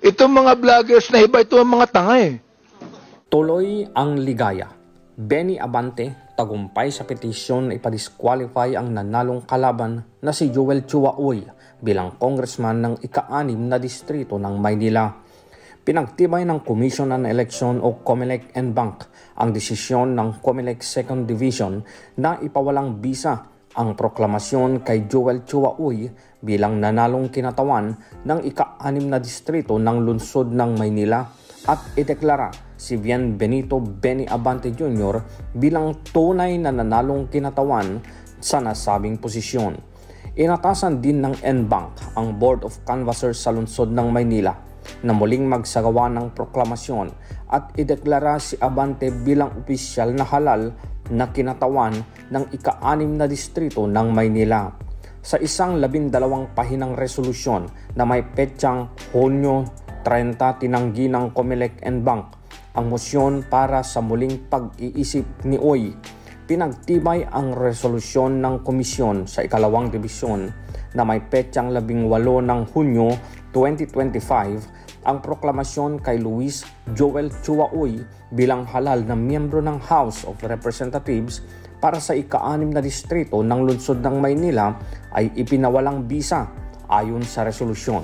Itong mga vloggers na iba, ito ang mga tanga eh. Tuloy ang ligaya. Benny Abante tagumpay sa petisyon na ipadisqualify ang nanalong kalaban na si Joel Chua Uy bilang congressman ng ika-6 na distrito ng Maynila. Pinagtibay ng Commission on Election o COMELEC and Bank ang desisyon ng COMELEC 2nd Division na ipawalang bisa ang proklamasyon kay Joel Chua Uy bilang nanalong kinatawan ng ika-6 na distrito ng lungsod ng Maynila at ideklara si Bienvenido Benny Abante Jr. bilang tunay na nanalong kinatawan sa nasabing posisyon. Inatasan din ng NBank ang Board of Canvassers sa lungsod ng Maynila na muling magsagawa ng proklamasyon at ideklara si Abante bilang opisyal na halal na kinatawan ng ika-6 na distrito ng Maynila. Sa isang 12 pahinang resolusyon na may petsang Hunyo 30 tinanggi ng COMELEC and Bank ang mosyon para sa muling pag-iisip ni Uy. Pinagtibay ang resolusyon ng komisyon sa ika-2 dibisyon na may petsang 18 ng Hunyo 2025 ang proklamasyon kay Luis Joel Chua Uy bilang halal na miyembro ng House of Representatives para sa ika-6 na distrito ng lungsod ng Maynila ay ipinawalang bisa ayon sa resolusyon.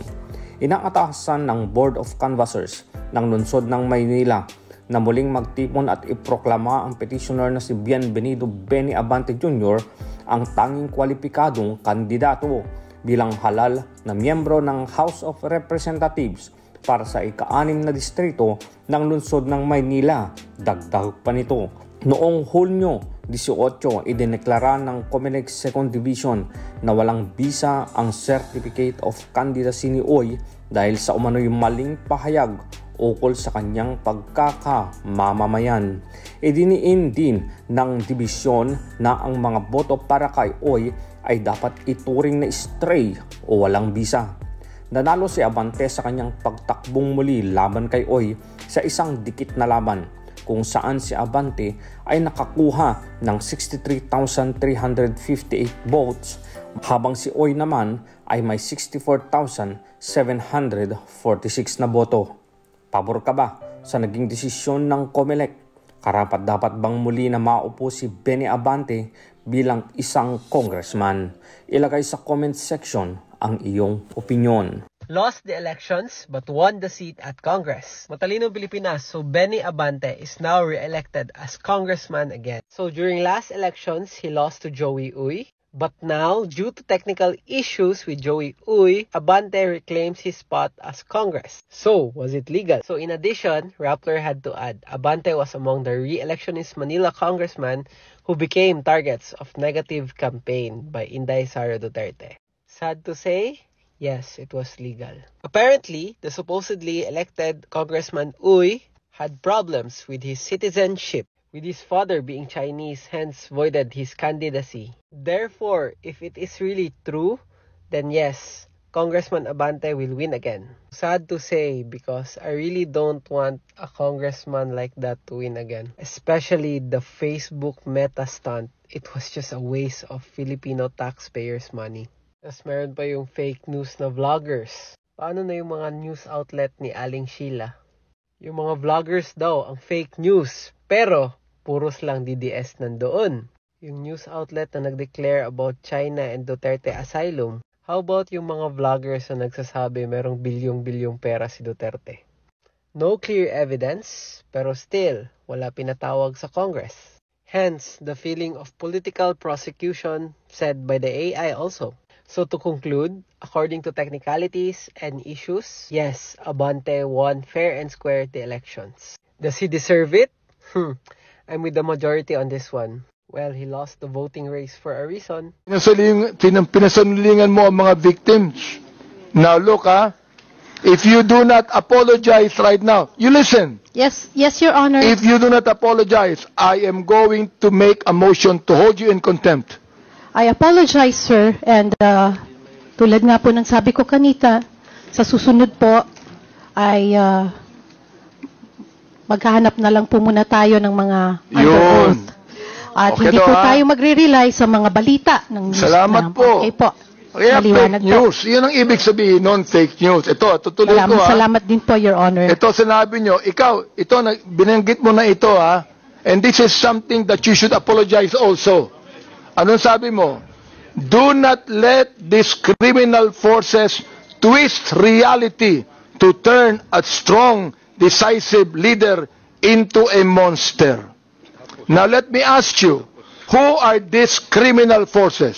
Inaatasan ng Board of Canvassers ng lungsod ng Maynila na muling magtipon at iproklama ang petitioner na si Bienvenido Benny Abante Jr. ang tanging kwalipikadong kandidato bilang halal na miyembro ng House of Representatives para sa ika-6 na distrito ng lungsod ng Maynila. Dagdag pa nito, noong Hulyo 18, idineklara ng COMELEC 2nd Division na walang bisa ang Certificate of Candidacy ni Uy dahil sa umano'y maling pahayag ukol sa kanyang pagkakamamamayan. Idiniin din ng dibisyon na ang mga boto para kay Uy ay dapat ituring na stray o walang bisa. Nanalo si Abante sa kanyang pagtakbong muli laban kay Uy sa isang dikit na laban kung saan si Abante ay nakakuha ng 63,358 votes habang si Uy naman ay may 64,746 na boto. Pabor ka ba sa naging desisyon ng COMELEC? Karapat-dapat bang muli na maupo si Benny Abante bilang isang congressman? Ilagay sa comment section ang iyong opinyon. Lost the elections but won the seat at Congress. Matalino Pilipinas, so Benny Abante is now re-elected as congressman again. So during last elections, he lost to Joey Uy. But now, due to technical issues with Joey Uy, Abante reclaims his spot as Congress. So, was it legal? So in addition, Rappler had to add, Abante was among the re-electionist Manila congressmen who became targets of negative campaign by Inday Sara Duterte. Sad to say, yes, it was legal. Apparently, the supposedly elected Congressman Uy had problems with his citizenship, with his father being Chinese, hence voided his candidacy. Therefore, if it is really true, then yes, Congressman Abante will win again. Sad to say because I really don't want a congressman like that to win again. Especially the Facebook meta stunt. It was just a waste of Filipino taxpayers' money. Tapos meron pa yung fake news na vloggers. Paano na yung mga news outlet ni Aling Sheila? Yung mga vloggers daw ang fake news. Pero, puros lang DDS nandoon. Yung news outlet na nag-declare about China and Duterte asylum. How about yung mga vloggers na nagsasabi merong bilyong-bilyong pera si Duterte? No clear evidence, pero still, wala pinatawag sa Congress. Hence, the feeling of political prosecution said by the AI also. So to conclude, according to technicalities and issues, yes, Abante won fair and square the elections. Does he deserve it? I'm with the majority on this one. Well, he lost the voting race for a reason. Pinasanulingan mo ang mga victims. Now look, if you do not apologize right now, you listen. Yes, Your Honor. If you do not apologize, I am going to make a motion to hold you in contempt. I apologize, sir. And tulad nga po ng sabi ko kanita, sa susunod po ay maghahanap na lang po muna tayo ng mga under oath. At Okay hindi daw, po tayo magre-rely sa mga balita ng news. Salamat po. Okay po. Kaya Maliwanag fake po. news. Yun ang ibig sabihin non fake news. Ito, tutuloy ko ha. Salamat din po, Your Honor. Ito sinabi nyo, ikaw, ito, binanggit mo na ito ha. And this is something that you should apologize also. Anong sabi mo? Do not let these criminal forces twist reality to turn a strong, decisive leader into a monster. Now let me ask you, who are these criminal forces?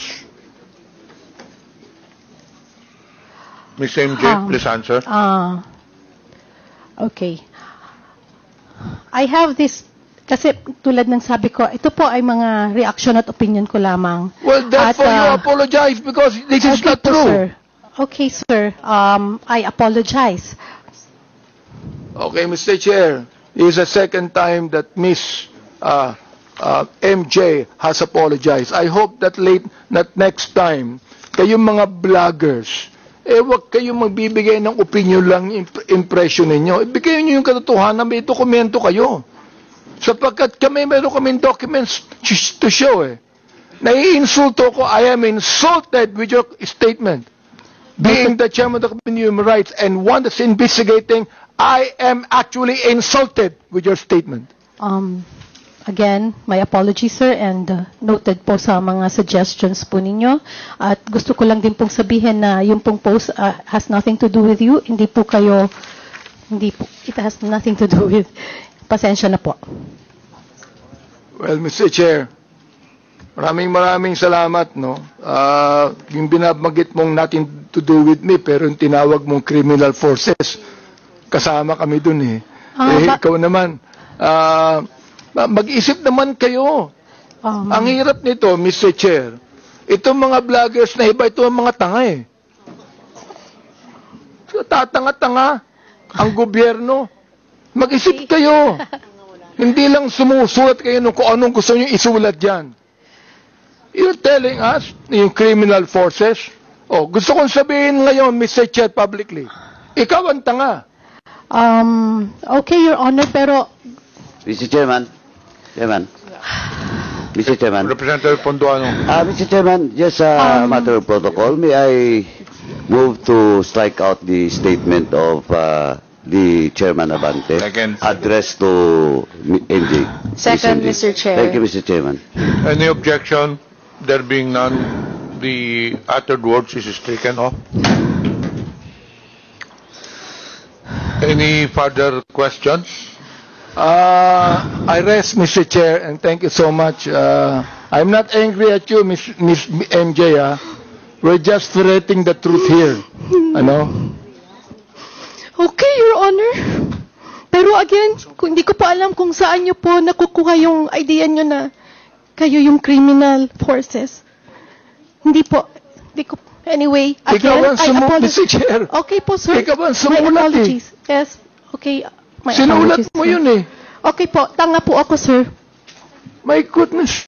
Ms. MJ, please answer. Okay. I have this, kasi tulad ng sabi ko, ito po ay mga reaction at opinion ko lamang. Well, therefore At, you apologize because this is okay not po, true. Sir. Okay, sir. I apologize. Okay, Mr. Chair, this is the second time that Ms. MJ has apologized. I hope that next time, kayong mga vloggers, wag kayong magbibigay ng opinion lang, impression ninyo. Ibigay nyo yung katotohanan, may dokumento kayo. Sapagkat meron kaming documents to show Naiinsulto ko, I am insulted with your statement. Being the chairman of the Committee on Human Rights and one that's investigating, I am actually insulted with your statement. Again, my apologies, sir, and noted po sa mga suggestions po ninyo. At gusto ko lang din pong sabihin na yung pong post has nothing to do with you. Hindi po, it has nothing to do with, pasensya na po. Well, Mr. Chair, maraming salamat, no? Yung binabagit mong nothing to do with me, pero yung tinawag mong criminal forces, kasama kami dun ikaw naman, mag-isip naman kayo. Ang hirap nito, Mr. Chair, itong mga vloggers na iba, ito ang mga tanga Tatanga-tanga ang gobyerno. Mag-isip kayo. Hindi lang sumusulat kayo kung anong gusto nyo isulat dyan. You're telling us, yung criminal forces, gusto kong sabihin ngayon, Mr. Chair, publicly, ikaw ang tanga. Okay, Your Honor, pero Mr. Chairman. Mr. Chairman. Representative Ponduano. Mr. Chairman, just a matter of protocol. May I move to strike out the statement of the Chairman Abante Second. addressed to MJ? Second, recently? Mr. Chair. Thank you, Mr. Chairman. Any objection? There being none, the uttered words is stricken off. Any further questions? I rest, Mr. Chair, and thank you so much. I'm not angry at you, Miss MJ. We're just ferreting the truth here. okay, Your Honor. Pero again, hindi ko pa alam kung saan nyo po nakukuha yung idea nyo na kayo yung criminal forces. Hindi po. Anyway, Ikaw again, ang sumulat, Mr. Chair. Okay po, sir. Ikaw ang My sumulat apologies. Yes. Okay. My Sinulat apologies, mo sir. yun Okay po. Tanga po ako, sir. My goodness.